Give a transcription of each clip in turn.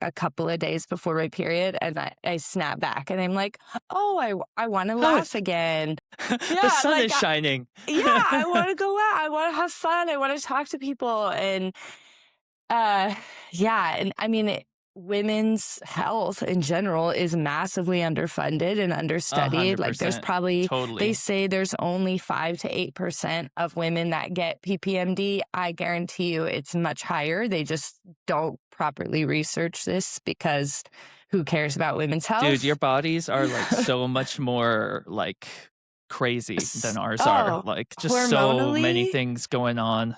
a couple of days before my period, and I snap back and I'm like, oh, I want to Oh, laugh again. the Yeah, sun like is shining. yeah, I want to go out. I want to have fun. I want to talk to people. And uh, yeah, and I mean, women's health in general is massively underfunded and understudied. Like, there's 100%. probably, they Totally. say there's only 5 to 8% of women that get PPMD. I guarantee you it's much higher. They just don't properly research this because who cares about women's Dude, your health? bodies are like so much more like crazy than ours are. Oh, Like just so many hormonally, things going on.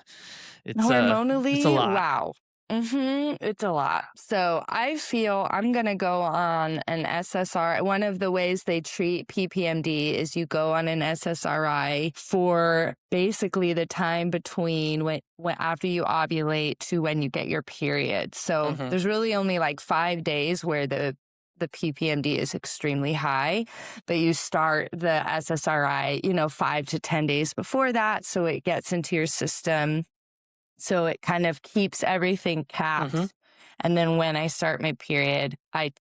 It's a hormonally, lot. wow. It's a lot. So I feel I'm going to go on an SSRI. One of the ways they treat PPMD is you go on an SSRI for basically the time between when after you ovulate to when you get your period. So Hmm. there's really only like 5 days where the PPMD is extremely high, but you start the SSRI, 5 to 10 days before that. So it gets into your system. So it kind of keeps everything Hmm. capped. And then when I start my period, I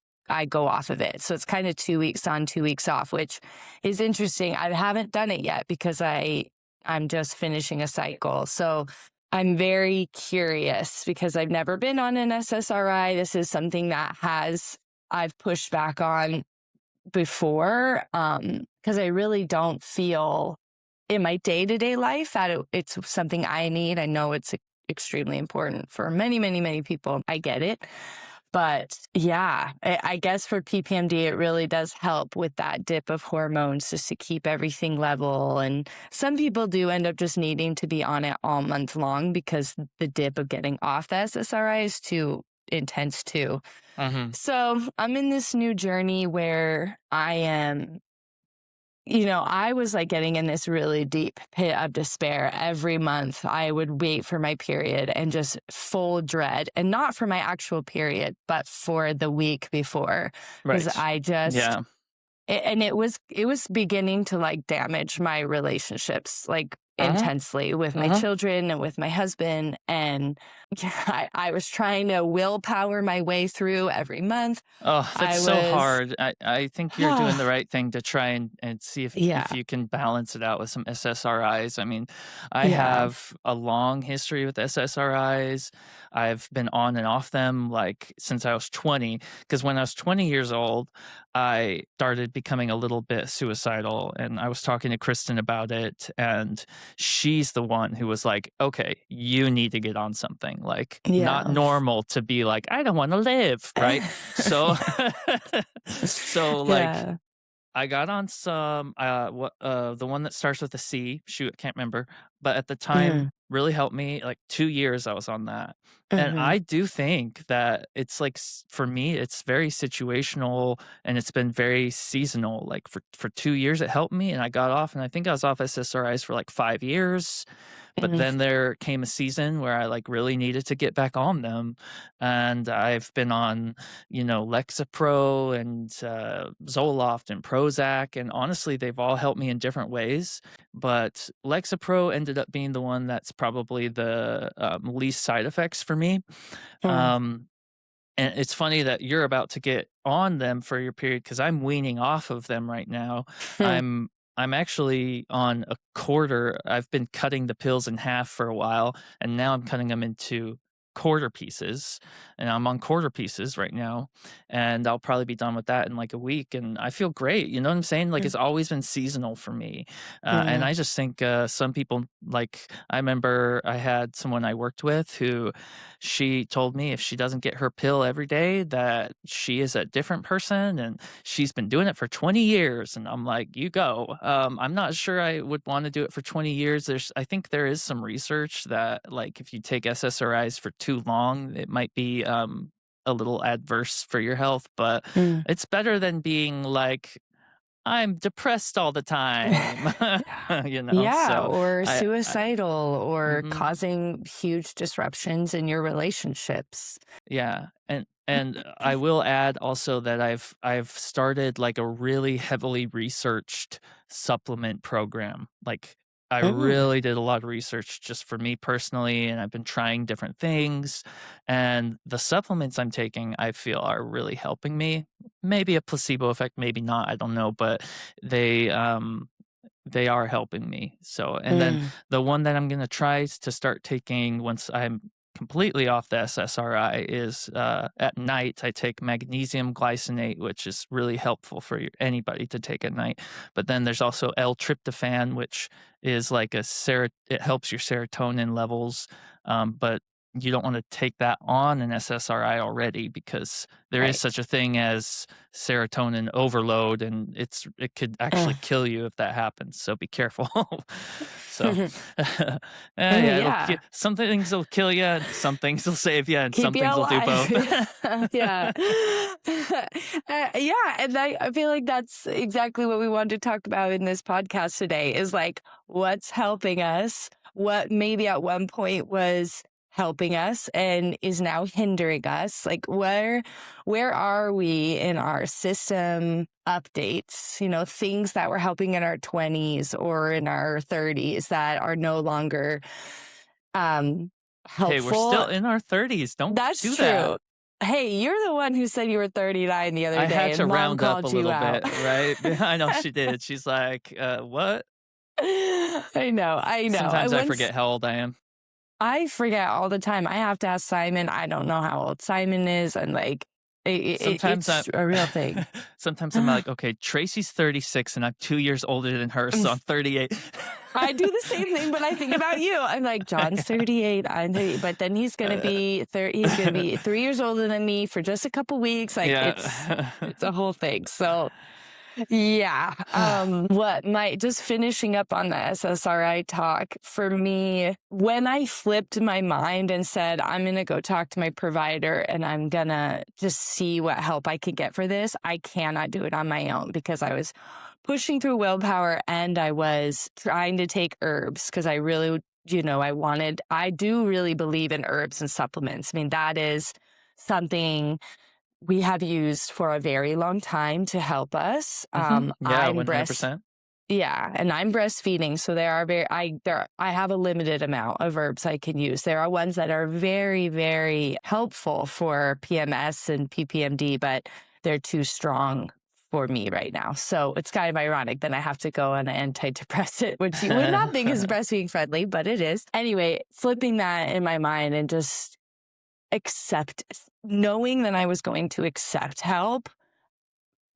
go off of it. So it's kind of 2 weeks on, 2 weeks off, which is interesting. I haven't done it yet because I'm just finishing a cycle. So I'm very curious because I've never been on an SSRI. This is something that I've pushed back on before, because I really don't feel in my day-to-day life that it's something I need. I know it's extremely important for many, many, many people. I get it. But yeah, I guess for PPMD, it really does help with that dip of hormones just to keep everything level. And some people do end up just needing to be on it all month long because the dip of getting off the SSRI is too intense too. Hmm. So I'm in this new journey where I am, I was like getting in this really deep pit of despair. Every month I would wait for my period and just full dread, and not for my actual period, but for the week before, because Right. I just, Yeah. and it was beginning to like damage my relationships like Hmm. intensely with my Hmm. children and with my husband. And I was trying to willpower my way through every month. Oh, that's I so was, hard. I think you're doing the right thing to try and see yeah, if you can balance it out with some SSRIs. I mean, I yeah. have a long history with SSRIs. I've been on and off them like since I was 20, because when I was 20 years old, I started becoming a little bit suicidal, and I was talking to Kristen about it, and she's the one who was like, "Okay, you need to get on something." Like, not Yeah. normal to be like, "I don't want to live," right? So so, like, Yeah. I got on some, the one that starts with a C, shoot, I can't remember, but at the time Mhm. really helped me, like, 2 years I was on that, and Mhm. I do think that it's, like, for me, it's very situational, and it's been very seasonal, like, for 2 years it helped me, and I got off, and I think I was off SSRIs for, like, 5 years, but Mhm. then there came a season where I, like, really needed to get back on them, and I've been on, Lexapro and, Zoloft and Prozac, and honestly, they've all helped me in different ways, but Lexapro ended up being the one that's probably the, least side effects for me, Mm. um, and it's funny that you're about to get on them for your period, because 'cause I'm weaning off of them right now. Hmm. I'm actually on a quarter. I've been cutting the pills in half for a while, and now I'm cutting them into quarter pieces, and I'm on quarter pieces right now, and I'll probably be done with that in, like, a week, and I feel great, you know what I'm saying? Like, Mm. it's always been seasonal for me, and Yeah. I just think, some people like, I remember I had someone I worked with who she told me if she doesn't get her pill every day, that she is a different person, and she's been doing it for 20 years. And I'm like, you go. I'm not sure I would want to do it for 20 years. I think there is some research that, like, if you take SSRIs for too long, it might be a little adverse for your health, but Mm. it's better than being like, I'm depressed all the time, Yeah, So or I suicidal or mhm. causing huge disruptions in your relationships. Yeah, and I will add also that I've started, like, a really heavily researched supplement program. Like, I Mm. really did a lot of research just for me personally, and I've been trying different things. And the supplements I'm taking, I feel are really helping me. Maybe a placebo effect, maybe not, I don't know, but they they are helping me. So, and then Mm. the one that I'm gonna try to start taking once I'm completely off the SSRI is at night. I take magnesium glycinate, which is really helpful for anybody to take at night. But then there's also L-tryptophan, which is like it helps your serotonin levels. But you don't want to take that on an SSRI already because there is Right. such a thing as serotonin overload, and it could actually kill you if that happens, so be careful. So, yeah, Yeah. some things will kill you, and some things will save you, and Keep some you things will do alive. both. Yeah. Yeah, and I feel like that's exactly what we wanted to talk about in this podcast today is, like, what's helping us, what maybe at one point was helping us and is now hindering us. Like, where are we in our system updates, things that were helping in our 20s or in our 30s that are no longer, um, Hey, we're still helpful. in our 30s, don't That's do that. true. Hey, you're the one who said you were 39 the other I day, had to and mom round up a called you little out. bit, right? I know she did. She's like, "What?" I know, I know. Sometimes I forget how old I am. I forget all the time. I have to ask Simon. I don't know how old Simon is, and like, Sometimes I it's a real thing. sometimes I'm like, "Okay, Tracy's 36 and I'm 2 years older than her, so I'm 38." I do the same thing, but I think about you. I'm like, John's 38, I'm 30, but then he's gonna be 30, he's gonna be 3 years older than me for just a couple weeks. Like Yeah. it's a whole thing. So yeah. What my just finishing up on the SSRI talk for me, when I flipped my mind and said, I'm going to go talk to my provider and I'm going to just see what help I can get for this, I cannot do it on my own because I was pushing through willpower and I was trying to take herbs because I really, I do really believe in herbs and supplements. I mean, that is something we have used for a very long time to help us. Mhm. Yeah, I'm 100%. yeah, and I'm breastfeeding, so there are I have a limited amount of herbs I can use. There are ones that are very, very helpful for PMS and PPMD, but they're too strong for me right now. So it's kind of ironic. Then I have to go on an antidepressant, which you would not think is breastfeeding friendly, but it is. Anyway, flipping that in my mind and just accept knowing that I was going to accept help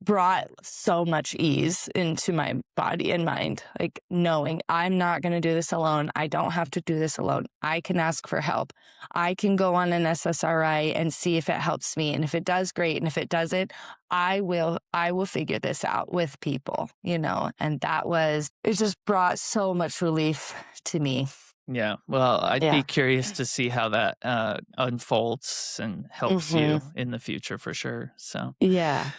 brought so much ease into my body and mind. Like knowing I'm not going to do this alone. I don't have to do this alone. I can ask for help. I can go on an SSRI and see if it helps me. And if it does, great. And if it doesn't, I will figure this out with people, and it just brought so much relief to me. Yeah, well, I'd be Yeah. curious to see how that, unfolds and helps Hmm. you in the future for sure, so Yeah.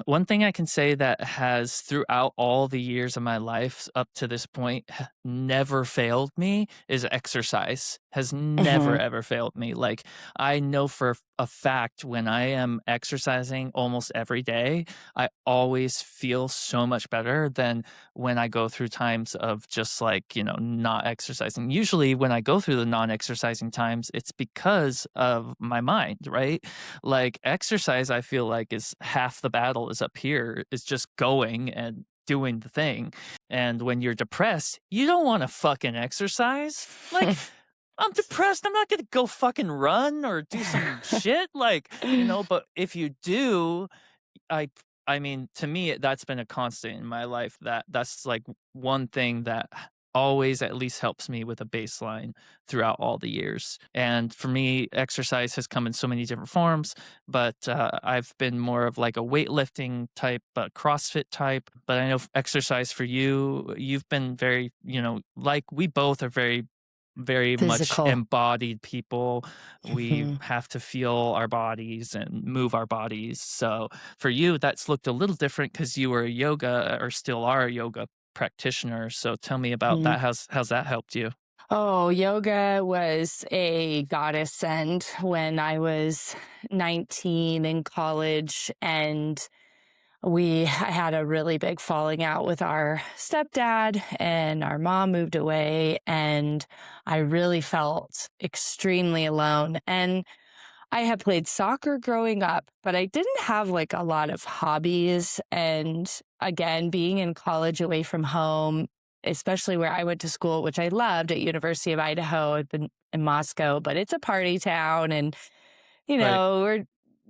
one thing I can say that has throughout all the years of my life up to this point never failed me is exercise. Has never Hmm. ever failed me. Like I know for a fact when I am exercising almost every day, I always feel so much better than when I go through times of just like, not exercising. Usually when I go through the non-exercising times, it's because of my mind, right? Like exercise, I feel like is half the battle is up here, is just going and doing the thing. And when you're depressed, you don't want to fucking exercise. Like, I'm depressed. I'm not going to go fucking run or do some shit. Like, but if you do, I I mean, to me, that's been a constant in my life that's like one thing that always at least helps me with a baseline throughout all the years. And for me, exercise has come in so many different forms, but I've been more of like a weightlifting type, CrossFit type. But I know exercise for you, you've been very, like we both are very much Physical. embodied people. We Hmm. have to feel our bodies and move our bodies. So for you, that's looked a little different because you were a yoga or still are a yoga practitioner. So tell me about that. How's that helped you? Oh, yoga was a godsend when I was 19 in college. And I had a really big falling out with our stepdad, and our mom moved away, and I really felt extremely alone. And I had played soccer growing up, but I didn't have like a lot of hobbies. And again, being in college away from home, especially where I went to school, which I loved at University of Idaho, I've been in Moscow, but it's a party town. And, Right.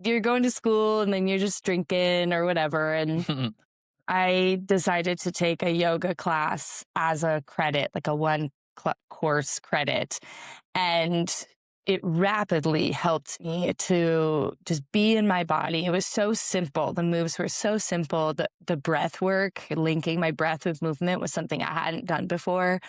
you're going to school and then you're just drinking or whatever. And I decided to take a yoga class as a credit, like a course credit. And it rapidly helped me to just be in my body. It was so simple. The moves were so simple. The breath work, linking my breath with movement, was something I hadn't done before.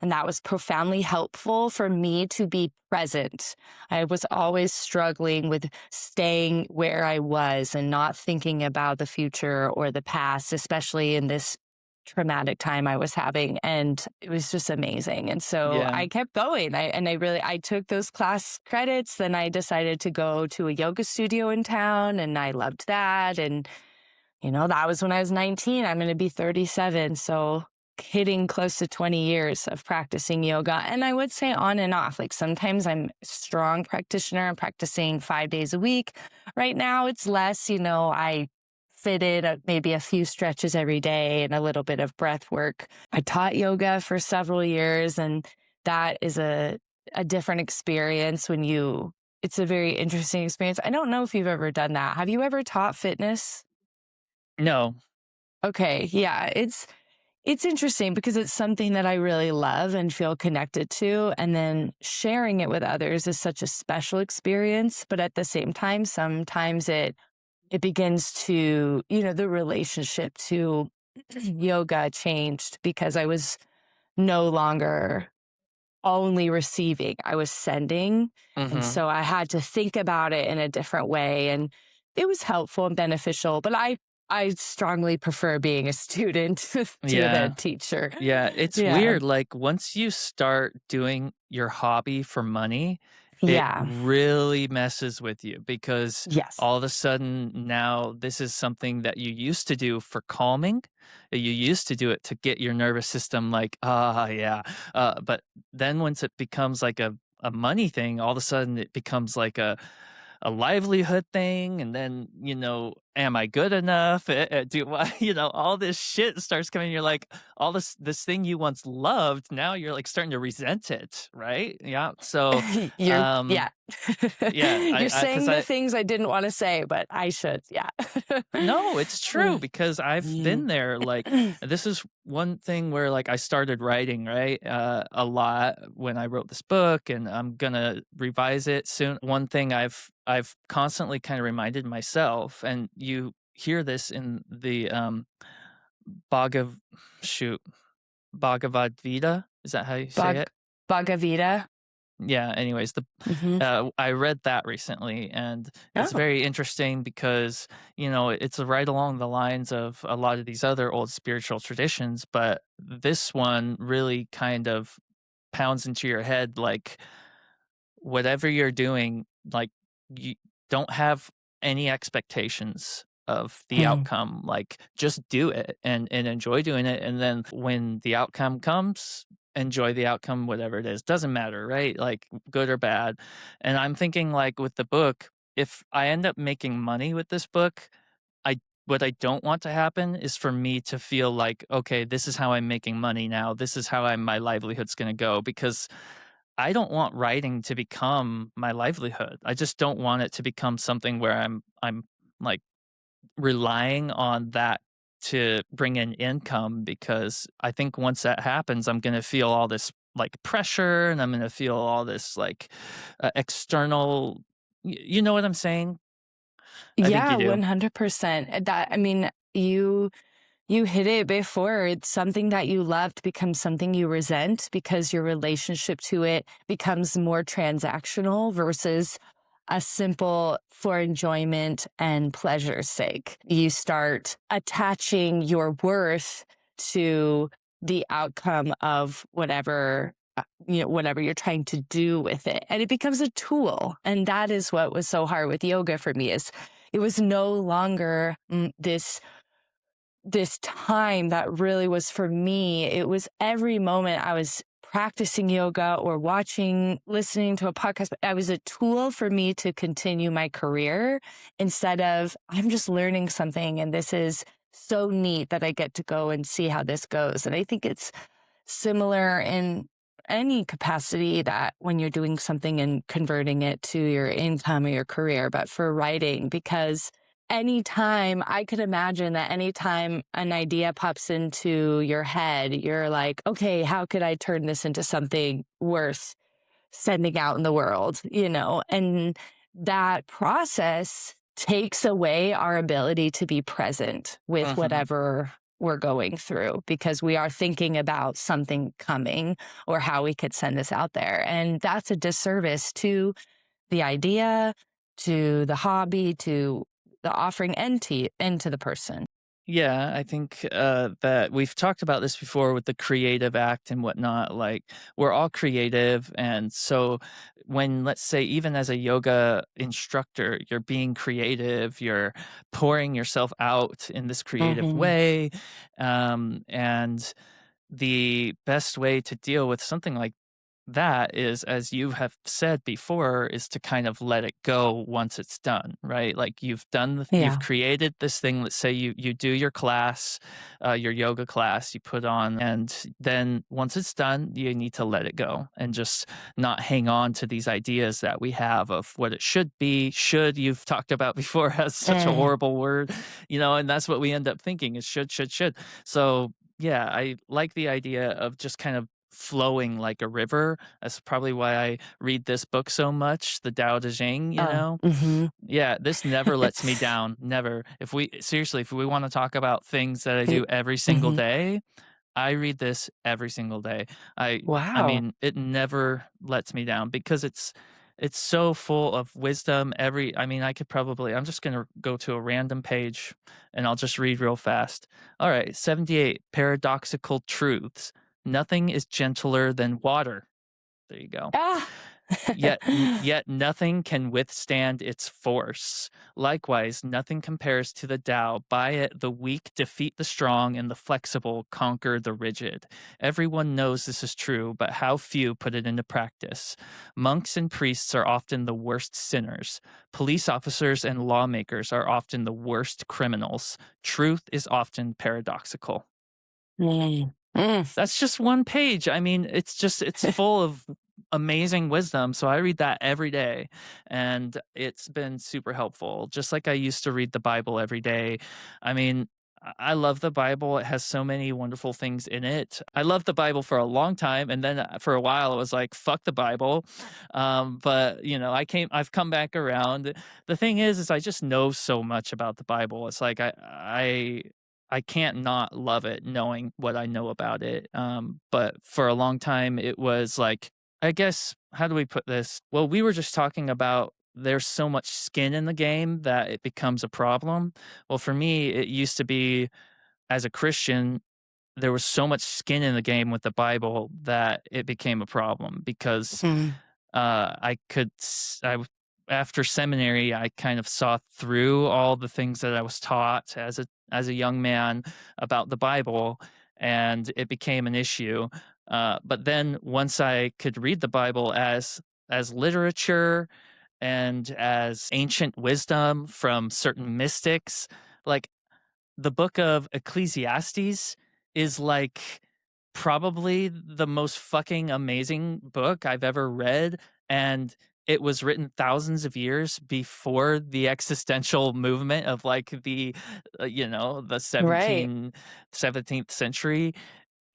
And that was profoundly helpful for me to be present. I was always struggling with staying where I was and not thinking about the future or the past, especially in this traumatic time I was having. And it was just amazing. And so Yeah. I kept going. I took those class credits. Then I decided to go to a yoga studio in town, and I loved that. And that was when I was 19. I'm going to be 37. So hitting close to 20 years of practicing yoga. And I would say on and off. Like sometimes I'm a strong practitioner. I'm practicing 5 days a week. Right now it's less, I fit in maybe a few stretches every day and a little bit of breath work. I taught yoga for several years, and that is a different experience it's a very interesting experience. I don't know if you've ever done that. Have you ever taught fitness? No. Okay, yeah, it's interesting because it's something that I really love and feel connected to, and then sharing it with others is such a special experience, but at the same time, sometimes it begins to, the relationship to yoga changed because I was no longer only receiving, I was sending. And Mhm. so I had to think about it in a different way. And it was helpful and beneficial, but I strongly prefer being a student to the Yeah. teacher. Yeah, it's Yeah. weird, like, once you start doing your hobby for money, it Yeah. really messes with you because Yes. all of a sudden now this is something that you used to do for calming. You used to do it to get your nervous system like, "Ah, yeah." But then once it becomes like a money thing, all of a sudden it becomes like a livelihood thing, and then, am I good enough? Do I all this shit starts coming, you're like, all this thing you once loved, now you're, like, starting to resent it, right? Yeah, so, Yeah. yeah, You're I because saying the things I didn't want to say, but I should. Yeah. no, it's true because I've been Mm. there, like, this is one thing where, like, I started writing, right, a lot when I wrote this book, and I'm gonna revise it soon. One thing I've constantly kinda reminded myself, and you hear this in the, Bhagav shoot, Bhagavad Gita? Is that how you say Bhag it? Bhagavita. Yeah, anyways, Hmm. I read that recently, and it's Oh. very interesting because, it's right along the lines of a lot of these other old spiritual traditions, but this one really kind of pounds into your head like whatever you're doing, like, you don't have any expectations of the Mm. outcome. Like, just do it and enjoy doing it. And then when the outcome comes, enjoy the outcome, whatever it is. Doesn't matter, right? Like, good or bad. And I'm thinking, like, with the book, if I end up making money with this book, I what I don't want to happen is for me to feel like, okay, this is how I'm making money now. This is how my livelihood's gonna go, because I don't want writing to become my livelihood. I just don't want it to become something where I'm like relying on that to bring in income, because I think once that happens, I'm going to feel all this like pressure, and I'm going to feel all this like external you know what I'm saying? I think Yeah, you do. 100%. You hit it before. It's something that you loved becomes something you resent because your relationship to it becomes more transactional versus a simple for enjoyment and pleasure's sake. You start attaching your worth to the outcome of whatever you're trying to do with it. And it becomes a tool. And that is what was so hard with yoga for me is it was no longer this this time that really was for me. It was every moment I was practicing yoga or listening to a podcast. I was a tool for me to continue my career instead of I'm just learning something and this is so neat that I get to go and see how this goes. And I think it's similar in any capacity that when you're doing something and converting it to your income or your career, but for writing, because anytime I could imagine that anytime an idea pops into your head, you're like, okay, how could I turn this into something worth sending out in the world, And that process takes away our ability to be present with Mhm. whatever we're going through because we are thinking about something coming or how we could send this out there. And that's a disservice to the idea, to the hobby, to the offering, and to the person. Yeah, I think that we've talked about this before with the creative act and whatnot. Like, we're all creative. And so, when, let's say, even as a yoga instructor, you're being creative, you're pouring yourself out in this creative Hmm. way. And the best way to deal with something like that is, as you have said before, is to kind of let it go once it's done, right? Like, you've Yeah. created this thing. Let's say you do your class, your yoga class, you put on, and then once it's done, you need to let it go and just not hang on to these ideas that we have of what it should be. Should, you've talked about before, has such a Mm. horrible word, and that's what we end up thinking is should. So yeah, I like the idea of just kind of flowing like a river. That's probably why I read this book so much, the Tao Te Ching, Oh, hmm. Yeah, this never lets me down, never. If we wanna talk about things that I do every single Hmm. day, I read this every single day. I Wow. mean, it never lets me down because it's so full of wisdom. I could probably I'm just gonna go to a random page and I'll just read real fast. All right, 78 paradoxical truths. Nothing is gentler than water. There you go. Ah. Yet nothing can withstand its force. Likewise, nothing compares to the Tao. By it, the weak defeat the strong, and the flexible conquer the rigid. Everyone knows this is true, but how few put it into practice. Monks and priests are often the worst sinners. Police officers and lawmakers are often the worst criminals. Truth is often paradoxical. Mm. Mm. That's just one page. I mean, it's full of amazing wisdom, so I read that every day, and it's been super helpful, just like I used to read the Bible every day. I mean, I love the Bible, it has so many wonderful things in it. I loved the Bible for a long time, and then, for a while, I was like, "Fuck the Bible," but, I've come back around. The thing is I just know so much about the Bible. It's like I can't not love it knowing what I know about it. But for a long time, it was like, I guess, how do we put this? Well, we were just talking about there's so much skin in the game that it becomes a problem. Well, for me, it used to be as a Christian, there was so much skin in the game with the Bible that it became a problem because Mm. I could s I w after seminary, I kind of saw through all the things that I was taught as a young man about the Bible, and it became an issue. But then once I could read the Bible as literature and as ancient wisdom from certain mystics, like the book of Ecclesiastes is like probably the most fucking amazing book I've ever read, and it was written thousands of years before the existential movement of like the Right. 17th century,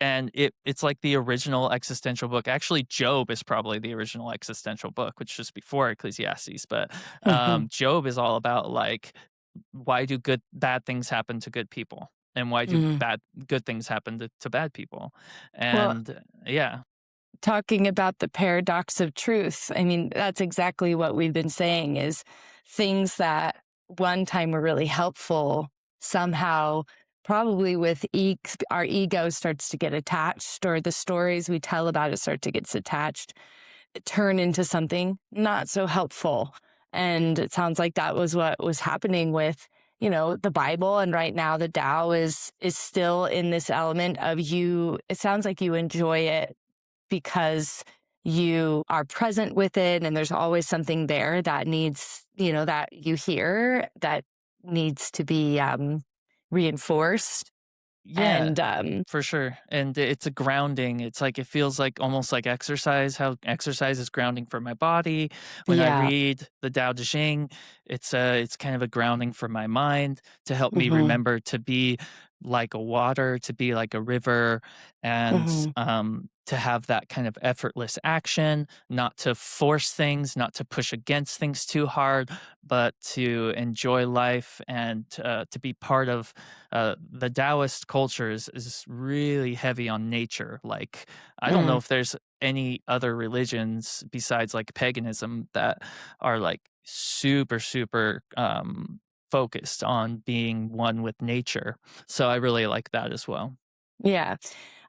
and it's like the original existential book. Actually, Job is probably the original existential book, which is before Ecclesiastes, but Hmm. Job is all about like why do bad things happen to good people, and why do Mm. good things happen to bad people, Well, and yeah. talking about the paradox of truth, I mean, that's exactly what we've been saying is things that one time were really helpful somehow probably with our ego starts to get attached or the stories we tell about it start to get attached turn into something not so helpful. And it sounds like that was what was happening with the Bible, and right now the Tao is still in this element of you. It sounds like you enjoy it because you are present with it, and there's always something there that needs, that you hear that needs to be reinforced. Yeah, And for sure, and it's a grounding. It's like it feels like almost like exercise, how exercise is grounding for my body. When I yeah. read the Tao Te Ching, it's kind of a grounding for my mind to help me Hmm. remember to be like a water, to be like a river, and, Hmm. to have that kind of effortless action, not to force things, not to push against things too hard, but to enjoy life and, to be part of the Taoist culture is really heavy on nature. Like, I don't know Mm. if there's any other religions besides like paganism that are like super, super focused on being one with nature. So I really like that as well. Yeah.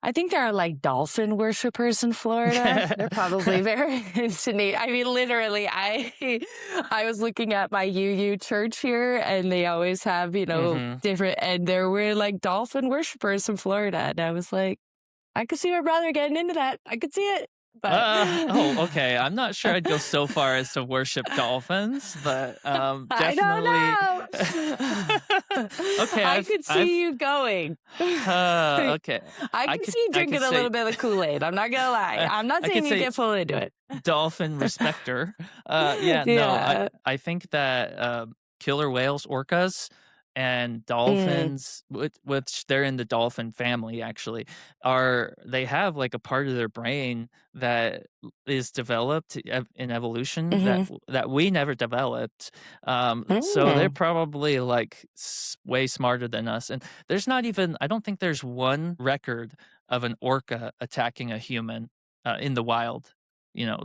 I think there are like dolphin worshippers in Florida. They're probably very into nature. I mean, literally, I was looking at my UU church here, and they always have, Hmm. different, and there were like dolphin worshippers in Florida. And I was like, I could see my brother getting into that. I could see it. But Oh, okay. I'm not sure I'd go so far as to worship dolphins, but I definitely. don't know. Okay, I I've could see I've you going. I okay. could see you I could drinking a say little bit of Kool-Aid. I'm not gonna lie. I'm not I could saying you say get full into it. dolphin respecter. Yeah, no, Yeah. I think that killer whales, orcas, and Mm. dolphins, which they're in the dolphin family actually, are they have like a part of their brain that is developed in evolution Mhm. that we never developed. So they're Mm. probably like way smarter than us. And there's not even I don't think there's one record of an orca attacking a human in the wild.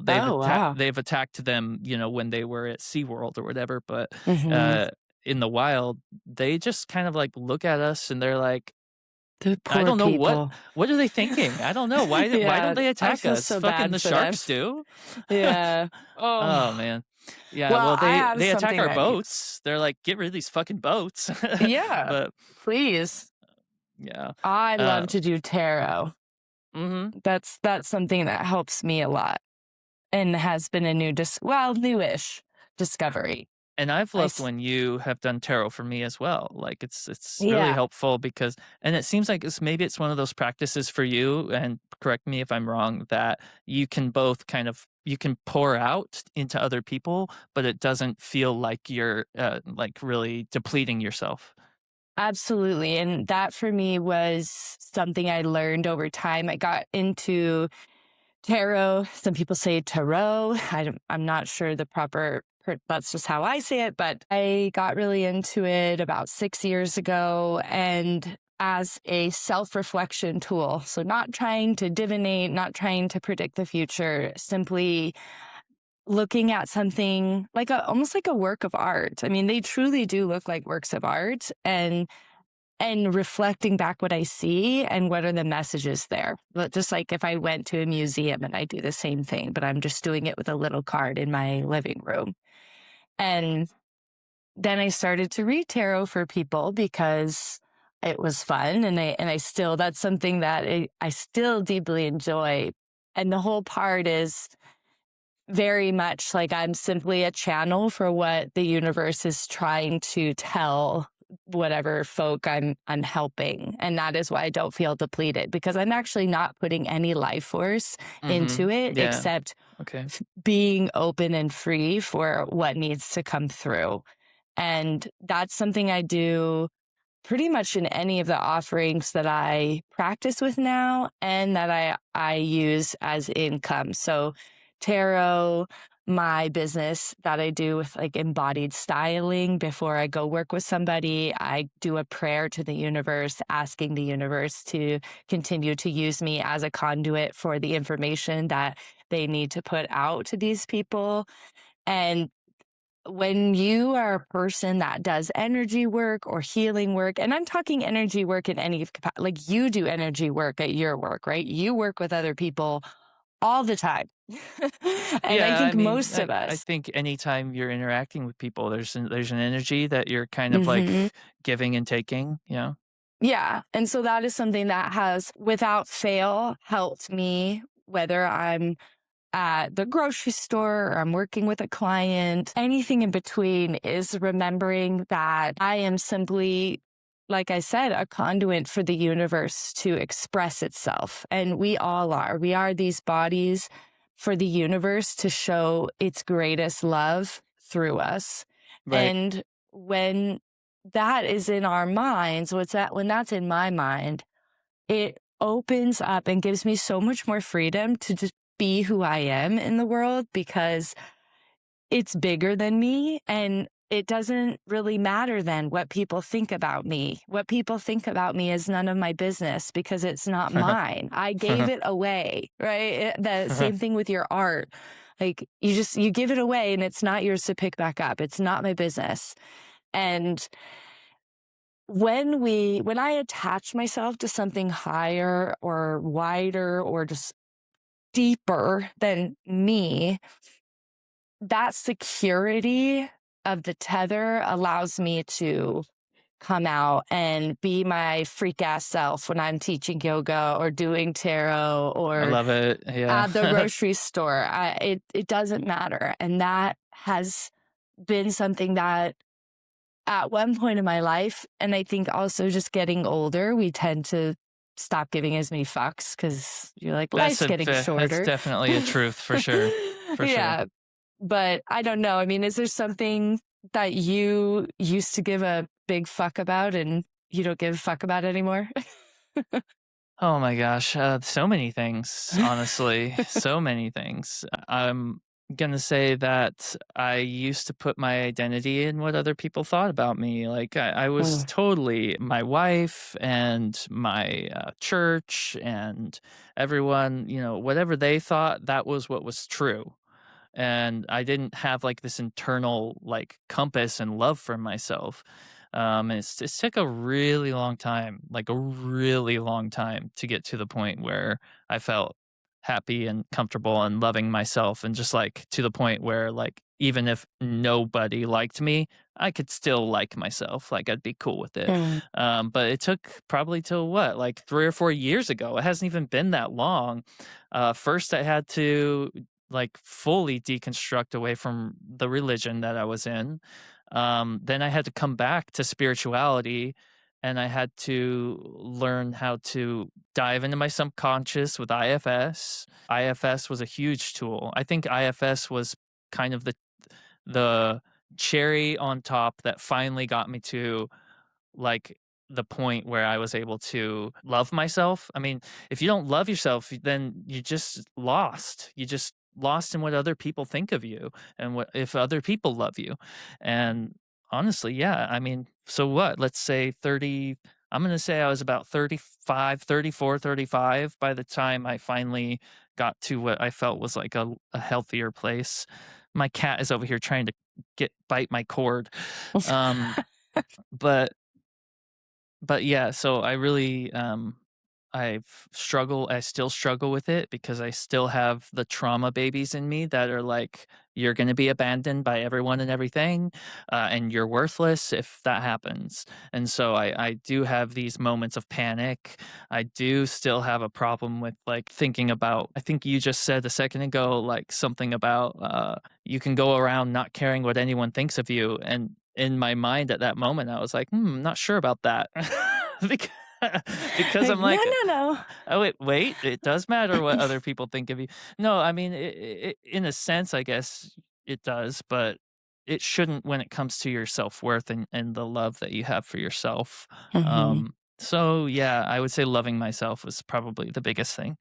Oh, wow. They've attacked them, when they were at SeaWorld or whatever, but, Mhm. uh, in the wild, they just kind of, like, look at us and they're like, The I poor don't know people. what are they thinking? I don't know. Why don't Yeah, they I attack feel us? so Fucking bad the for them. sharks do. Yeah. Oh, Oh. man. Yeah, Well, well, I have they attack something our that needs. boats. They're like, "Get rid of these fucking boats." Yeah, But, please. yeah. I Uh love to do tarot. mhm. That's something that helps me a lot and has been a newish discovery. And I've I loved s when you have done tarot for me as well. Like it's really Yeah, helpful because and it seems like it's one of those practices for you, and correct me if I'm wrong, that you can both kind of you can pour out into other people, but it doesn't feel like you're like really depleting yourself. absolutely, and that for me was something I learned over time. I got into tarot. Some people say tarot. I'm not sure the that's just how I say it, but I got really into it about 6 years ago, and as a self reflection tool. So, not trying to divinate, not trying to predict the future, simply looking at something like almost like a work of art. I mean, they truly do look like works of art, and reflecting back what I see and what are the messages there. But just like if I went to a museum and I do the same thing, but I'm just doing it with a little card in my living room. And then I started to read tarot for people because it was fun, and I still that's something that I still deeply enjoy. And the whole part is very much like I'm simply a channel for what the universe is trying to tell whatever folk I'm helping. And that is why I don't feel depleted, because I'm actually not putting any life force into Mhm. it Yeah. except Okay. being open and free for what needs to come through. And that's something I do pretty much in any of the offerings that I practice with now and that I use as income. So tarot, my business that I do with like embodied styling before I go work with somebody, I do a prayer to the universe, asking the universe to continue to use me as a conduit for the information that they need to put out to these people. And when you are a person that does energy work or healing work, and I'm talking energy work in any capacity, like you do energy work at your work, right? You work with other people all the time. And I Yeah, I think mean, most of I us. think anytime you're interacting with people, there's an energy that you're kind of like Mhm. giving and taking, you know? Yeah, and so that is something that has, without fail, helped me, whether I'm at the grocery store or I'm working with a client, anything in between, is remembering that I am simply, like I said, a conduit for the universe to express itself. And we all are. We are these bodies for the universe to show its greatest love through us. Right. And when that is in our minds, when that's in my mind, it opens up and gives me so much more freedom to just be who I am in the world, because it's bigger than me, and it doesn't really matter then what people think about me. What people think about me is none of my business because it's not mine. I gave it away, right? The same thing with your art. Like you give it away and it's not yours to pick back up. It's not my business. And when I attach myself to something higher or wider or just deeper than me, that security of the tether allows me to come out and be my freak ass self when I'm teaching yoga or doing tarot I or love it. at the Yeah. grocery store. It doesn't matter. And that has been something that at one point in my life, and I think also just getting older, we tend to stop giving as many fucks because you're like, life's getting That's shorter. definitely a truth for sure. For sure. Yeah. But I don't know. I mean, is there something that you used to give a big fuck about and you don't give a fuck about anymore? Oh my gosh, so many things, honestly, so many things. I'm gonna say that I used to put my identity in what other people thought about me. Like I was Mm, totally my wife and my church and everyone, whatever they thought, that was what was true. And I didn't have like this internal like compass and love for myself. And it's took a really long time, like a really long time to get to the point where I felt happy and comfortable and loving myself and just like to the point where like even if nobody liked me, I could still like myself. Like I'd be cool with it. mm, But it took probably till what, like 3 or 4 years ago. It hasn't even been that long. First, I had to like fully deconstruct away from the religion that I was in. Then I had to come back to spirituality and I had to learn how to dive into my subconscious with IFS. IFS was a huge tool. I think IFS was kind of the cherry on top that finally got me to like the point where I was able to love myself. I mean, if you don't love yourself, then you just lost. You just lost in what other people think of you and what if other people love you. And honestly, yeah, I mean, so what? Let's say 30 I'm going to say I was about 35, 34, 35 by the time I finally got to what I felt was like a healthier place. My cat is over here trying to get bite my cord. Um but yeah, so I really, I still struggle with it because I still have the trauma babies in me that are like, you're going to be abandoned by everyone and everything, and you're worthless if that happens. And so I do have these moments of panic. I do still have a problem with like thinking about, I think you just said a second ago, like something about, you can go around not caring what anyone thinks of you. And in my mind at that moment, I was like, not sure about that. Bec because like, I'm no, like, no, no. "Oh, wait, it does matter what other people think of you." No, I mean, in a sense, I guess it does, but it shouldn't when it comes to your self-worth and the love that you have for yourself. Mhm. So, yeah, I would say loving myself was probably the biggest thing.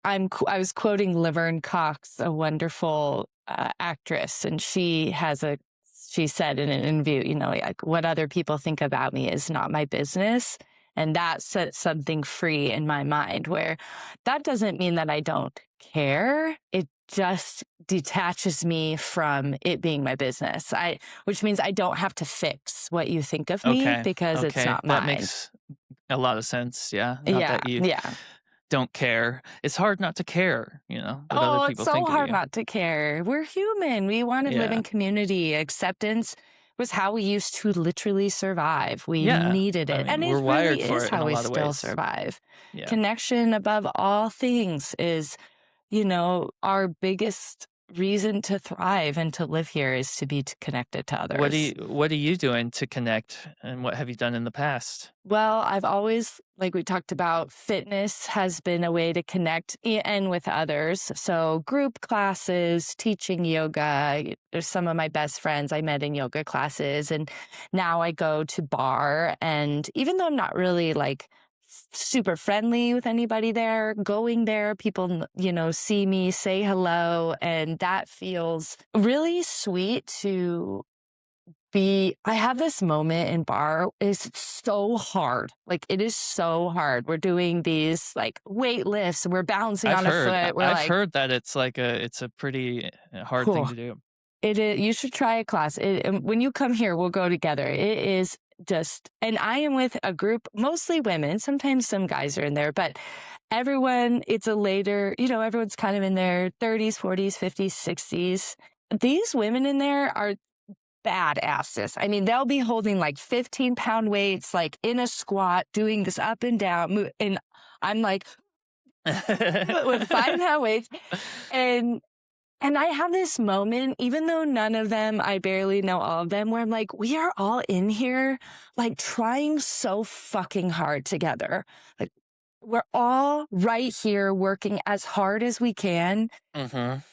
I was quoting Laverne Cox, a wonderful actress, and she said in an interview, like what other people think about me is not my business, and that set something free in my mind. Where that doesn't mean that I don't care; it just detaches me from it being my business. Which means I don't have to fix what you think of me Okay, because it's okay, not that mine. makes a lot of sense, yeah, not Yeah, that you yeah. don't care. It's hard not to care, what other Oh, it's people so think of hard you. not to care. We're human. We want to live Yeah. in community. Acceptance was how we used to literally survive. We Yeah. needed I it. mean, And we're it wired really for is it in how a we lot of still ways. survive. Yeah. Connection above all things is, our biggest reason to thrive and to live here is to be connected to others. What are you doing to connect, and what have you done in the past? Well, I've always, like we talked about, fitness has been a way to connect and with others. So, group classes, teaching yoga. There's some of my best friends I met in yoga classes. And now I go to bar. And even though I'm not really like super friendly with anybody there, going there, people, see me, say hello. And that feels really sweet to I have this moment in bar. It's so hard. Like, it is so hard. We're doing these like weight lifts. We're balancing I've on a heard foot. We're I've like, heard that it's a pretty hard thing whew, to do. it is, you should try a class. And when you come here, we'll go together. It is just, and I am with a group, mostly women. Sometimes some guys are in there, but everyone, it's a later, everyone's kind of in their 30s, 40s, 50s, 60s. These women in there are badasses. I mean, they'll be holding like 15-pound weights, like in a squat, doing this up and down. And I'm like with 5-pound weights. And I have this moment, even though none of them, I barely know all of them, where I'm like, we are all in here, like trying so fucking hard together. Like, we're all right here working as hard as we can. Mhm.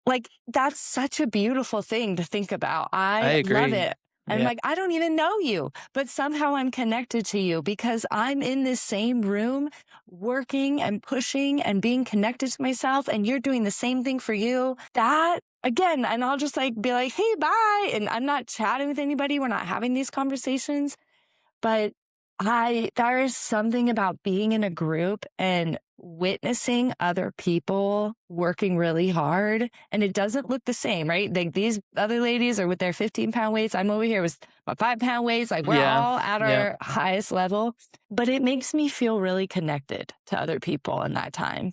Like, that's such a beautiful thing to think about. I I love agree. it. I'm Yeah. like, I don't even know you, but somehow I'm connected to you because I'm in this same room working and pushing and being connected to myself, and you're doing the same thing for you. That again, and I'll just like be like, hey, bye. And I'm not chatting with anybody. We're not having these conversations. But there is something about being in a group and witnessing other people working really hard, and it doesn't look the same, right? Like, these other ladies are with their 15-pound weights. I'm over here with my 5-pound weights. Like, we're Yeah. all at Yeah. our highest level, but it makes me feel really connected to other people in that time.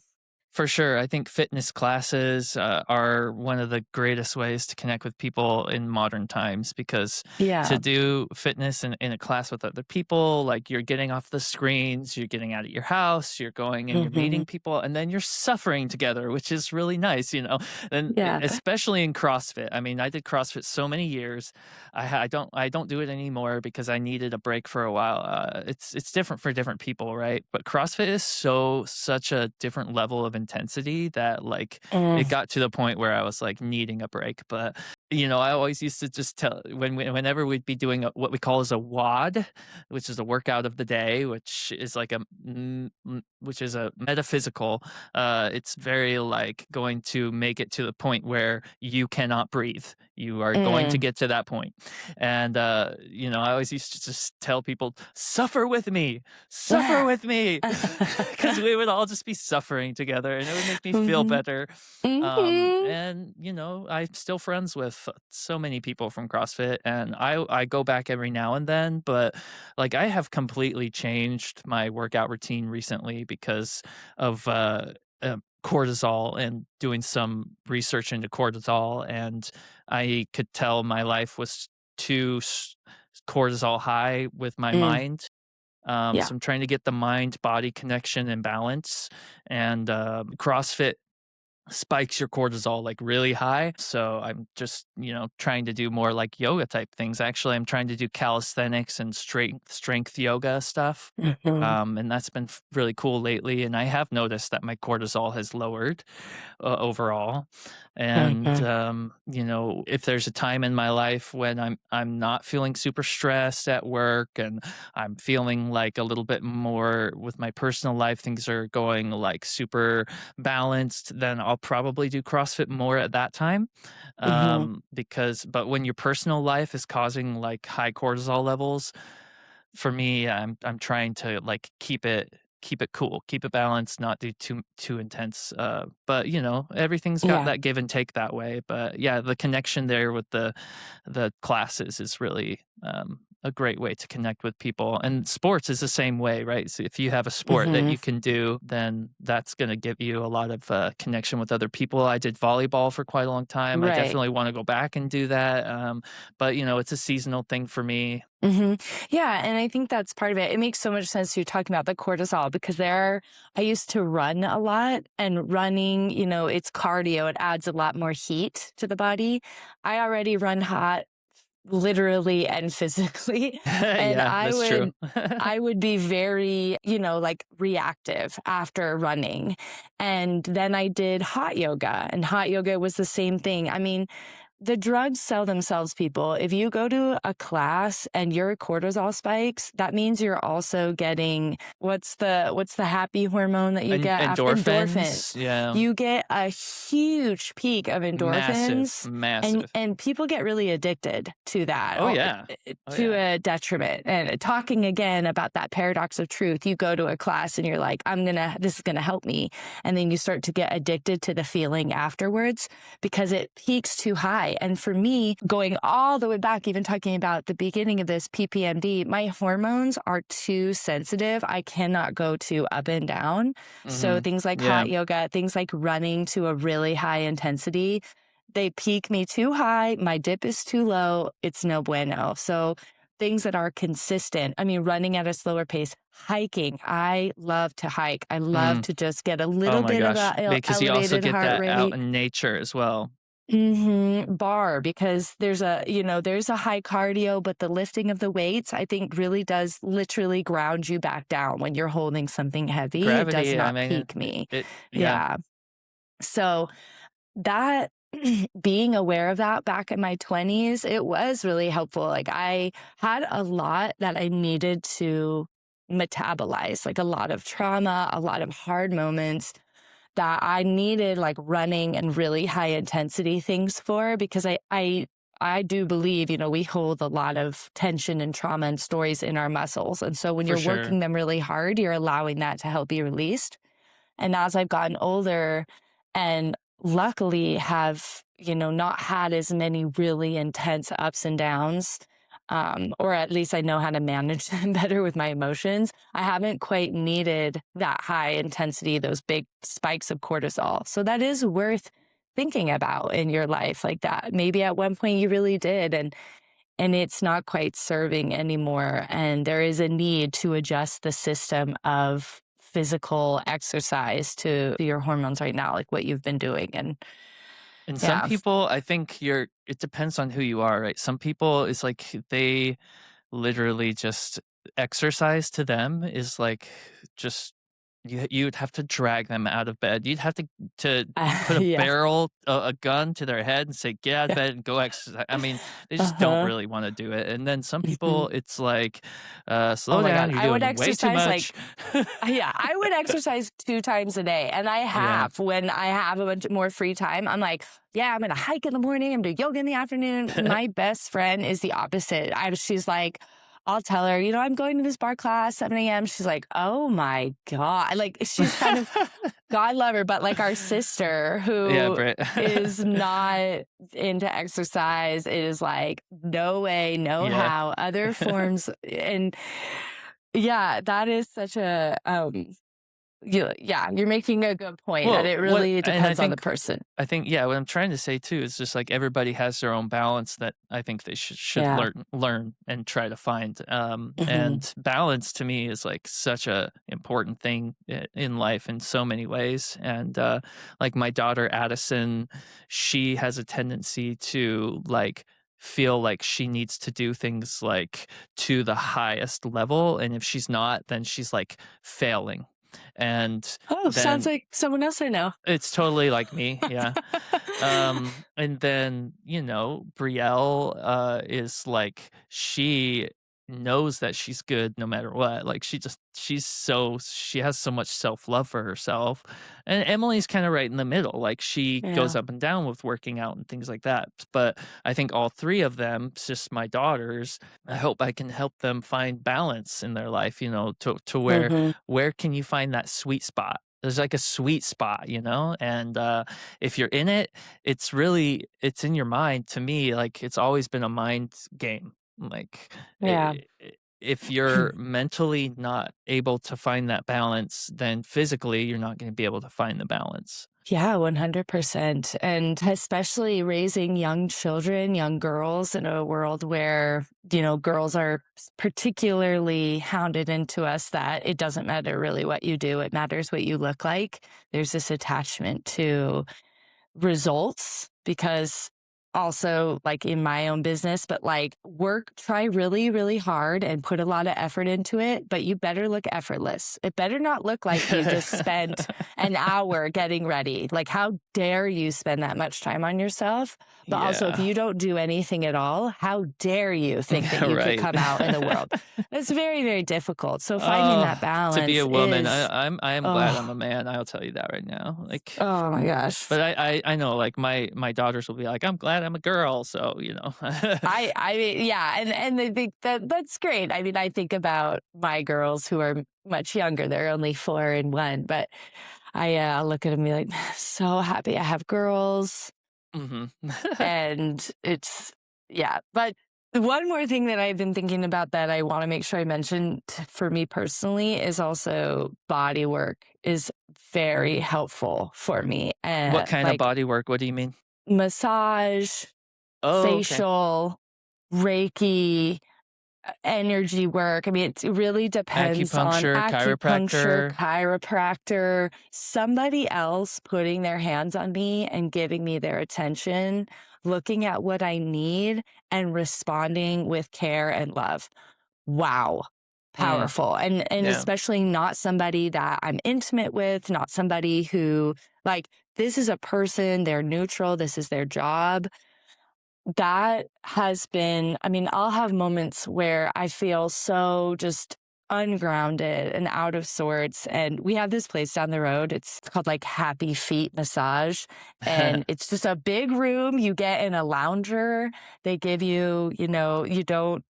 For sure. I think fitness classes are one of the greatest ways to connect with people in modern times because to Yeah. do fitness in a class with other people, like you're getting off the screens, you're getting out of your house, you're going and you're Hmm. meeting people, and then you're suffering together, which is really nice. And Yeah. especially in CrossFit. I mean, I did CrossFit so many years. I don't do it anymore because I needed a break for a while. It's different for different people, right? But CrossFit is such a different level of intensity that like Mm, it got to the point where I was like needing a break. But I always used to just tell whenever we'd be doing what we call as a WOD, which is a workout of the day, which is like which is a metaphysical. It's very like going to make it to the point where you cannot breathe. You are going to mm. get to that point. And I always used to just tell people, suffer with me, because we would all just be suffering together, and it would make me feel Hmm. better. Hmm. And I'm still friends with so many people from CrossFit, and I go back every now and then, but like I have completely changed my workout routine recently because of cortisol and doing some research into cortisol, and I could tell my life was too cortisol high with my Mm. mind. Yeah. So I'm trying to get the mind body connection and balance, and CrossFit spikes your cortisol like really high. So I'm just, trying to do more like yoga type things. Actually, I'm trying to do calisthenics and strength yoga stuff. Mhm. And that's been really cool lately. And I have noticed that my cortisol has lowered overall. And Mhm. if there's a time in my life when I'm not feeling super stressed at work, and I'm feeling like a little bit more with my personal life, things are going like super balanced, then I'll probably do CrossFit more at that time. Mhm. But when your personal life is causing like high cortisol levels, for me, I'm trying to like keep it cool, keep it balanced, not do too intense. But everything's got Yeah. that give and take that way. But yeah, the connection there with the classes is really a great way to connect with people. And sports is the same way, right? So if you have a sport that Mhm. you can do, then that's going to give you a lot of connection with other people. I did volleyball for quite a long time. I Right. definitely want to go back and do that. But it's a seasonal thing for me. Yeah, and I think that's part of it. It makes so much sense you're talking about the cortisol because I used to run a lot and running, it's cardio. It adds a lot more heat to the body. I already run hot literally and physically. And Yeah, that's true. I would be very, like reactive after running. And then I did hot yoga, and hot yoga was the same thing. I mean, the drugs sell themselves, people. If you go to a class and your cortisol spikes, that means you're also getting what's the happy hormone that you And get after endorphins, endorphins. yeah, You get a huge peak of massive, endorphins, and massive. people get really addicted to that, Oh yeah, oh to yeah. a detriment. And talking again about that paradox of truth, you go to a class and you're like, this is gonna help me, and then you start to get addicted to the feeling afterwards because it peaks too high. And for me, going all the way back, even talking about the beginning of this PPMD, my hormones are too sensitive. I cannot go to up and down. So Hmm. things like Yeah. hot yoga, things like running to a really high intensity, they peak me too high. My dip is too low. It's no bueno. So things that are consistent. I mean, running at a slower pace, hiking. I love to hike. I love Mm. to just get a Oh little my bit of gosh, a because you also elevated get heart that out rate. in nature as well. Bar, because there's a high cardio, but the lifting of the weights, I think, really does literally ground you back down when you're holding something heavy. It does Gravity, I not mean, peak me. yeah. Yeah. So that being aware of that back in my 20s, it was really helpful. Like I had a lot that I needed to metabolize, like a lot of trauma, a lot of hard moments that I needed like running and really high intensity things for because I do believe, we hold a lot of tension and trauma and stories in our muscles. And so when For you're sure. working them really hard, you're allowing that to help be released. And as I've gotten older and luckily have, not had as many really intense ups and downs, or at least I know how to manage them better with my emotions. I haven't quite needed that high intensity, those big spikes of cortisol. So that is worth thinking about in your life like that. Maybe at one point you really did, and it's not quite serving anymore. And there is a need to adjust the system of physical exercise to your hormones right now, like what you've been doing. And And some yeah. people, I think it depends on who you are, right? Some people, it's like they literally just exercise to them is like just you'd have to drag them out of bed. You'd have to put a Yeah. barrel, a gun to their head and say, "Get out of bed and go exercise." I mean, they just don't Uh-huh. really wanna do it. And then some Mhm. people, it's like, Oh "Slow my God. down, you're I would doing way too exercise much." like, yeah, I would exercise 2 times a day. And I Yeah. have when I have a bunch more free time. I'm like, yeah, I'm going to hike in the morning. I'm doing yoga in the afternoon. My best friend is the opposite. She's like, I'll tell her, I'm going to this bar class, 7 a.m. She's like, oh my God. Like, she's kind of, God love her, but like our sister Yeah, who Brit. is not into exercise is like, no way, no Yeah. how. Other forms. And yeah, that is such a, yeah, you're making a good point that Well, it what really and depends on the person. yeah, what I'm trying to say too is just like everybody has their own balance that I think they should Yeah. learn and try to find. Hmm. And balance to me is like such a important thing in life in so many ways. And like my daughter Addison, she has a tendency to like feel like she needs to do things like to the highest level, and if she's not, then she's like failing. And Oh, sounds then like someone else I know. it's totally like me, yeah. And then, Brielle, is like she knows that she's good no matter what. Like she has so much self-love for herself. And Emily's kind of right in the middle. Like she goes Yeah. up and down with working out and things like that. But I think all three of them, it's just my daughters, I hope I can help them find balance in their life, to Hmm. where can you find that sweet spot? There's like a sweet spot, and if you're in it, it's in your mind. To me, like it's always been a mind game. Like, Yeah. if you're mentally not able to find that balance, then physically you're not going to be able to find the balance. Yeah, 100%. And especially raising young children, young girls in a world where, girls are particularly hounded into us that it doesn't matter really what you do, it matters what you look like. There's this attachment to results because also like in my own business, but like try really, really hard and put a lot of effort into it, but you better look effortless. It better not look like you just spent an hour getting ready. Like, how dare you spend that much time on yourself? But also, if Yeah. you don't do anything at all, how dare you think that you could Right. come out in the world? It's very, very difficult. So finding Oh, that to be balance a woman, is, I am glad I'm oh, a man, I'll tell you that right now, like, oh my gosh. but I know, like, my daughters will be like, "I'm glad I'm a girl," so, you know. I mean, yeah, and I think that's great. I mean, I think about my girls who are much younger. They're only 4 and 1, but I look at them and be like, so happy I have girls, Mhm. and it's yeah. But one more thing that I've been thinking about that I want to make sure I mention for me personally is also body work is very helpful for me, What and kind of like body work? What do you mean? massage, Oh, okay. facial, Reiki, energy work. I mean, it really depends on Acupuncture, acupuncture, chiropractor. chiropractor, somebody else putting their hands on me and giving me their attention, looking at what I need and responding with care and love. Wow. Mm, Powerful. And yeah. especially not somebody that I'm intimate with, not somebody who like this is a person, they're neutral, this is their job. That has been I mean, I'll have moments where I feel so just ungrounded and out of sorts, and we have this place down the road, it's called, like, Happy Feet Massage, and it's just a big room, you get in a lounger, they give you you don't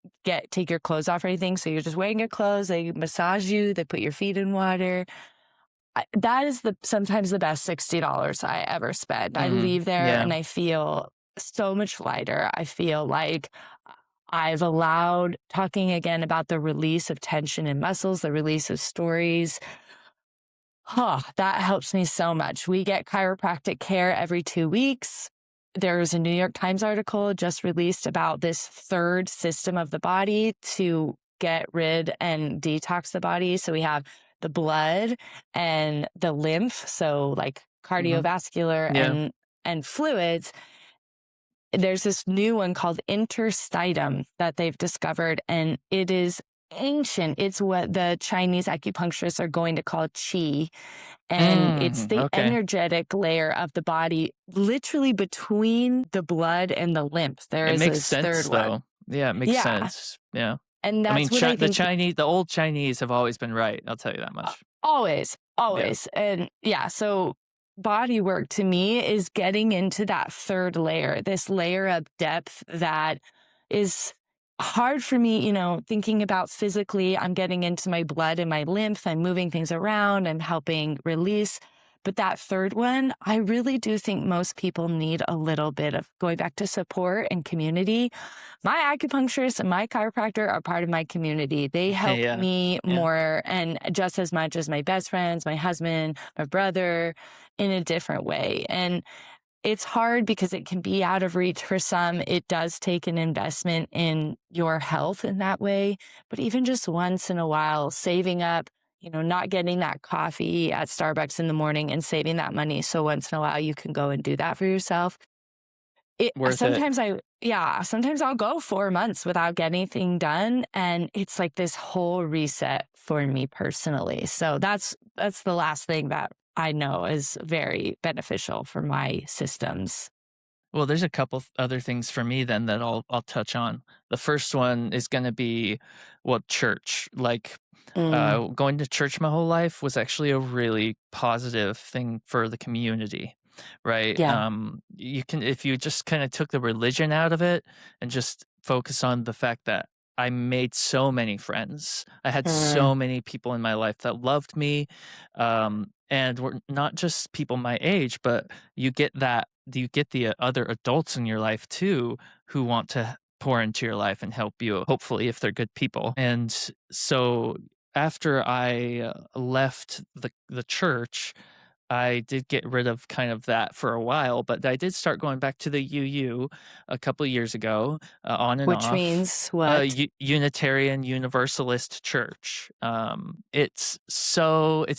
take your clothes off or anything, so you're just wearing your clothes, they massage you, they put your feet in water. That is sometimes the best $60 I ever spend. I Mhm, leave there yeah. and I feel so much lighter. I feel like I've allowed talking again about the release of tension in muscles, the release of stories. Huh, that helps me so much. We get chiropractic care every 2 weeks. There's a New York Times article just released about this third system of the body to get rid and detox the body. So we have the blood and the lymph, so like Mhm, cardiovascular yeah. and fluids. There's this new one called interstitum that they've discovered, and it is ancient. It's what the Chinese acupuncturists are going to call qi, and it's Mm, the okay. energetic layer of the body, literally between the blood and the lymph. There It is makes this third sense, one. though. Yeah, it makes Yeah. sense, yeah. And I mean, that's what I think The old Chinese have always been right, I'll tell you that much. always, Yeah. always. And yeah, so body work to me is getting into that third layer, this layer of depth that is hard for me, thinking about physically. I'm getting into my blood and my lymph, I'm moving things around, I'm helping release. But that third one, I really do think most people need a little bit of going back to support and community. My acupuncturist and my chiropractor are part of my community. They help Yeah, me yeah. more and just as much as my best friends, my husband, my brother in a different way. And it's hard because it can be out of reach for some. It does take an investment in your health in that way. But even just once in a while, saving up, not getting that coffee at Starbucks in the morning and saving that money. So once in a while, you can go and do that for yourself. Worth it. Sometimes I'll go 4 months without getting anything done, and it's like this whole reset for me personally. So that's the last thing that I know is very beneficial for my systems. Well, there's a couple other things for me then that I'll touch on. The first one is gonna be, well, church. Like, Mm, going to church my whole life was actually a really positive thing for the community, right? yeah. You can if you just kinda took the religion out of it and just focus on the fact that I made so many friends. I had Mm, so many people in my life that loved me, and were not just people my age, but you get the other adults in your life too who want to pour into your life and help you, hopefully, if they're good people. And so after I left the church, I did get rid of kind of that for a while, but I did start going back to the UU a couple of years ago, on and Which off. means what? Unitarian Universalist Church. It's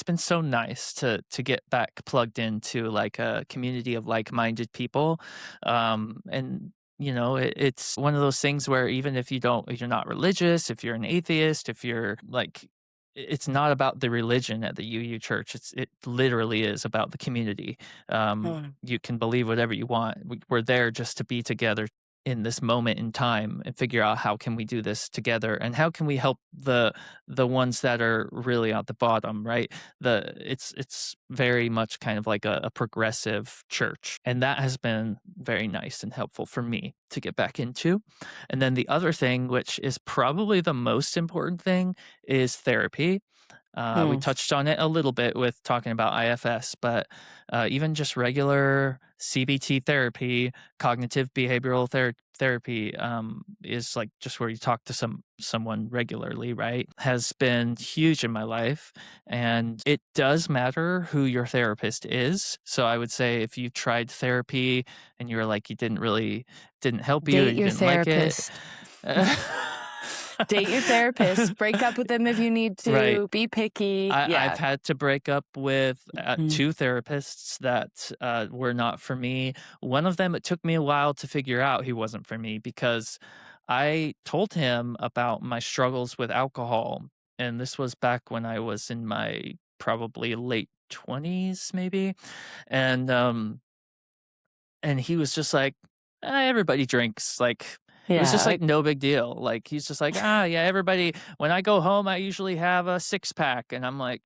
been so nice to get back plugged into like a community of like-minded people, and it's one of those things where even if you're not religious, if you're an atheist, if you're like it's not about the religion at the UU church. It literally is about the community. Mm, You can believe whatever you want. We're there just to be together in this moment in time and figure out how can we do this together and how can we help the ones that are really at the bottom, right? It's very much kind of like a progressive church, and that has been very nice and helpful for me to get back into. And then the other thing, which is probably the most important thing, is therapy. We mm, touched on it a little bit with talking about IFS, but even just regular CBT therapy, cognitive behavioral therapy, is like just where you talk to someone regularly, right? Has been huge in my life, and it does matter who your therapist is. So I would say if you tried therapy and you were like you didn't help you or date you your didn't like it. therapist. Date your therapist. Break up with them if you need Right. to. Be picky. I've Yeah. had to break up with, Mm. 2 therapists that, were not for me. One of them, it took me a while to figure out he wasn't for me because I told him about my struggles with alcohol, and this was back when I was in my probably late 20s maybe, and, he was just like, everybody drinks," like, it was Yeah. just like Like, no big deal, like, he's just like, "Ah, yeah, everybody when I go home, I usually have a six-pack," and I'm like,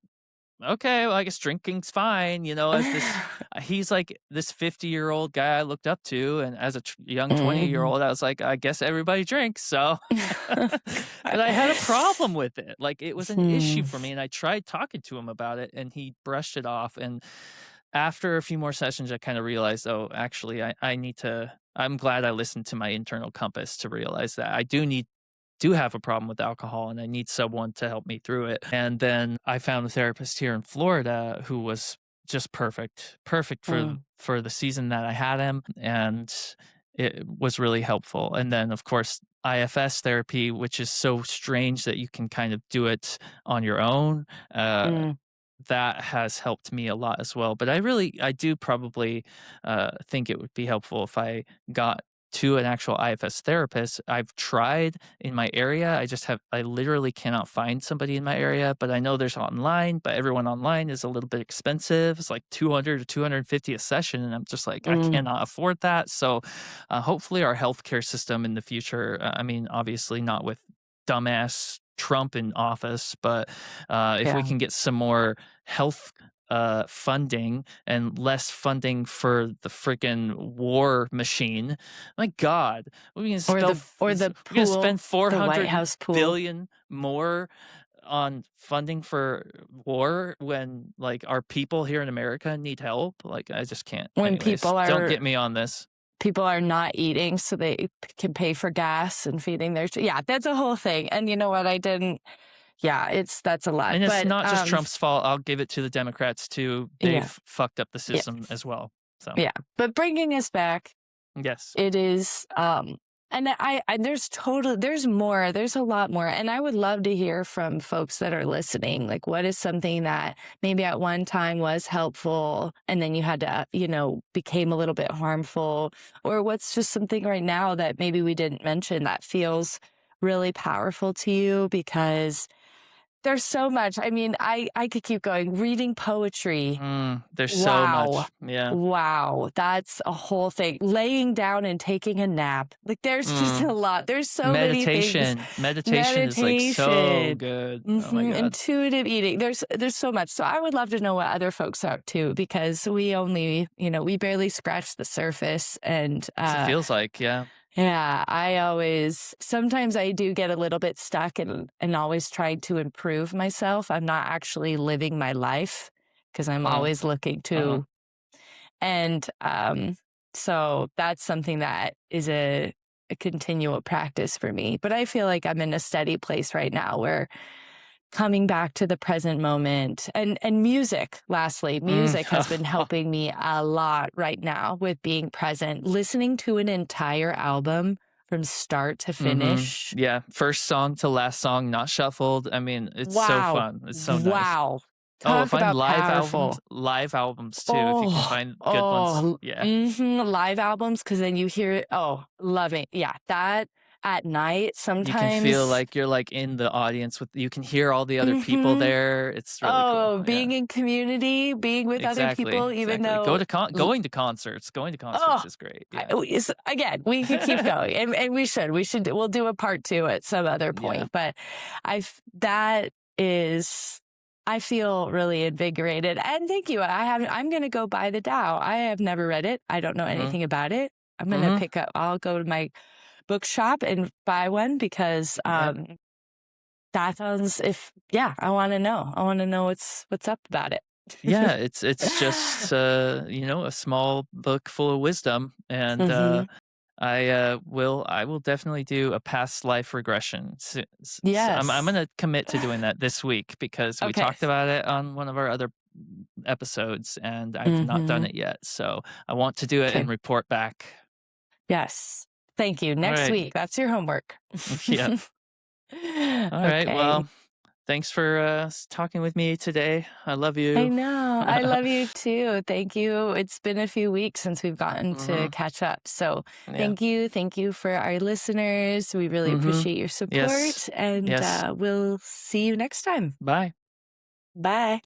"Okay, well, I guess drinking's fine," as this he's like this 50-year-old guy I looked up to, and as a young mhm. 20-year-old, I was like, "I guess everybody drinks," so but I had a problem with it, like, it was an issue Hmm. for me, and I tried talking to him about it, and he brushed it off, and after a few more sessions, I kinda realized, "Oh, actually, I need to." I'm glad I listened to my internal compass to realize that I do have a problem with alcohol and I need someone to help me through it. And then I found a therapist here in Florida who was just perfect, perfect Mm, for the season that I had him, and it was really helpful. And then of course IFS therapy, which is so strange that you can kind of do it on your own. mm, That has helped me a lot as well. But I do probably think it would be helpful if I got to an actual IFS therapist. I've tried in my area. I literally cannot find somebody in my area, but I know there's online, but everyone online is a little bit expensive. It's like 200 to 250 a session. And I'm just like, I mm. cannot afford that. So hopefully our healthcare system in the future, I mean, obviously not with dumbass Trump in office, but if we Yeah. can get some more health funding and less funding for the freaking war machine. My God, Or the we're gonna spend pool, the White 400 House pool. billion more on funding for war when like our people here in America need help. Like I just can't. When Anyways, don't get me on this. people are not eating so they can pay for gas and feeding their yeah, that's a whole thing. And you know what? I didn't yeah, that's a lot. And it's But not just Trump's fault. I'll give it to the Democrats too. yeah. They've fucked up the Yeah. system as well. So Yeah. But bringing us back, yes. it is, and there's more, there's a lot more. And I would love to hear from folks that are listening. Like, what is something that maybe at one time was helpful and then you had to, became a little bit harmful? Or what's just something right now that maybe we didn't mention that feels really powerful to you? Because there's so much. I mean, I could keep going. Reading poetry. There's so Wow. much. Yeah. Wow. That's a whole thing. Laying down and taking a nap. Like there's just a Mm. lot. There's so many things. Meditation is like so Meditation. good. Oh my God. Intuitive eating. There's so much. So I would love to know what other folks are up to because we only, we barely scratched the surface. And It feels like, yeah. yeah, sometimes I do get a little bit stuck and always trying to improve myself. I'm not actually living my life because I'm Mm. always looking Uh-huh. to, and so that's something that is a a continual practice for me. But I feel like I'm in a steady place right now where coming back to the present moment and music, lastly, Mm. music has been helping me a lot right now with being present. Listening to an entire album from start to Mhm. finish. Yeah, first song to last song, not shuffled. I mean, it's so Wow. fun. It's so nice. Wow. Oh, Talk find about powerful. live albums too, if you can Oh, find good ones. oh, Yeah. live albums, because then you hear it. Oh, love it. Yeah, that at night You can feel sometimes. like you're, like, in the audience with you can hear all the other people Mhm. there. It's really cool. Oh, Yeah. being in community, being with other Exactly, people, even exactly. though Going to oh, concerts is great. I Yeah. again, we could keep going, and we'll do a part 2 at some other Yeah. point, but that is I feel really invigorated, and thank you. I'm gonna go buy the Tao. I have never read it. I don't know Mhm. anything about it. Mhm. I'll go to my bookshop and buy one because, Yep. that sounds if yeah, I wanna know. I wanna know what's up about it. Yeah, it's just, a small book full of wisdom, and, Mhm. I will definitely do a past life regression. I'm Yes. gonna commit to doing that this week because we Okay. talked about it on one of our other episodes, and I've not done Mhm. it yet, so I want to do it and Okay. report back. Yes. Thank you. Next Alright. week, that's your homework. Yeah. Alright, Okay. well, thanks for, talking with me today. I love I you. know. I love you too. Thank you. It's been a few weeks since we've gotten to Mhm. catch up. So Yeah. thank you. Thank you for our listeners. We really Mhm. appreciate your Yes. support, and Yes. we'll see you next time. Bye. Bye.